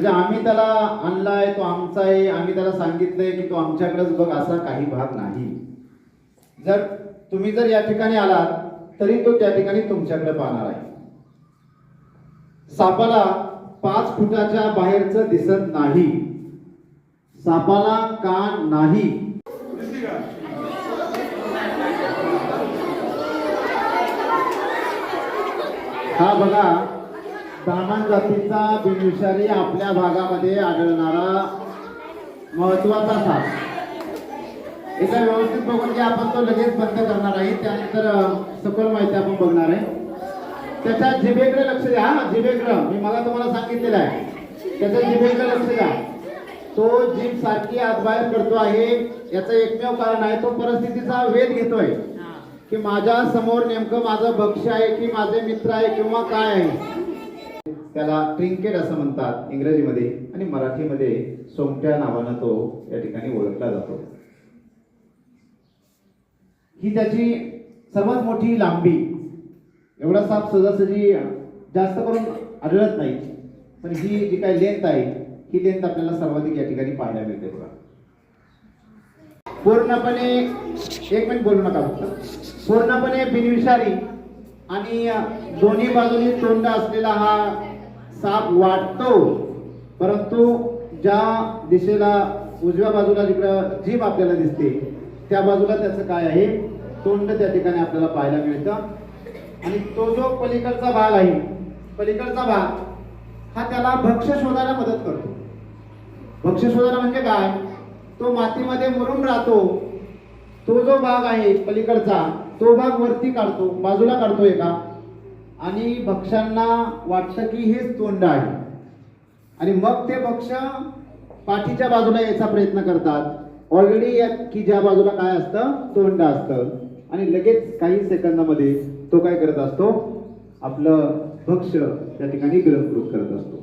म्हणजे आम्ही त्याला आणलाय, तो आमचा आहे, आम्ही त्याला सांगितलंय की तो आमच्याकडेच बघ, असा काही भाग नाही. जर तुम्ही जर या ठिकाणी आलात तरी तो त्या ठिकाणी तुमच्याकडे पाहणार आहे. सापाला 5 फुटाच्या बाहेरचं दिसत नाही. सापाला कान नाही. हा बघा, ब्राह्मण जातीचा बिनविषारी आपल्या भागामध्ये आढळणारा महत्वाचा साप. एका व्यवस्थित बघून की आपण तो लगेच बंद करणार आहे, त्यानंतर सखोल माहिती आपण बघणार आहे. त्याच्या जिभेकडे लक्ष द्या. जिभेकडे मी मला तुम्हाला सांगितलेलं आहे, त्याच्या जिभेकडे लक्ष द्या. तो जीभ सारखी आत बाहेर करतो आहे. याचं एकमेव कारण आहे, तो परिस्थितीचा वेध घेतोय की माझ्या समोर नेमकं माझं भक्ष्य आहे की माझे मित्र आहे किंवा काय आहे. त्याला ट्रिंकेट असं म्हणतात इंग्रजीमध्ये, आणि मराठीमध्ये सोंगट्या नावानं तो या ठिकाणी ओळखला जातो. ही त्याची सर्वात मोठी लांबी. एवढा साप सहजासहजी जास्त करून आढळत नाही, पण ही जी काही लेंथ आहे, ही लेंथ आपल्याला सर्वाधिक या ठिकाणी पाहायला मिळते. बघा, पूर्णपणे, एक मिनिट बोलू नका फक्त. पूर्णपणे बिनविषारी आणि दोन्ही बाजूनी तोंड असलेला हा साप वाटतो, परंतु ज्या दिशेला उजव्या बाजूला जिकडं जीभ आपल्याला दिसते त्या बाजूला त्याचं काय आहे, तोंड त्या ठिकाणी आपल्याला पाहायला मिळतं. आणि तो जो पलीकडचा भाग आहे, पलीकडचा भाग हा त्याला भक्ष्य शोधायला मदत करतो. भक्ष्य शोधायला म्हणजे काय, तो मातीमध्ये मुरून राहतो. तो जो भाग आहे पलीकडचा, तो भाग वरती काढतो, बाजूला काढतो एका, आणि भक्ष्यांना वाटतं की हेच तोंड आहे, आणि मग ते भक्ष्य पाठीच्या बाजूला यायचा प्रयत्न करतात. ऑलरेडी की ज्या बाजूला काय असतं, तोंड असतं, आणि लगेच काही सेकंदामध्ये तो काय करत असतो, आपलं भक्ष्य त्या ठिकाणी ग्रहण करत असतो.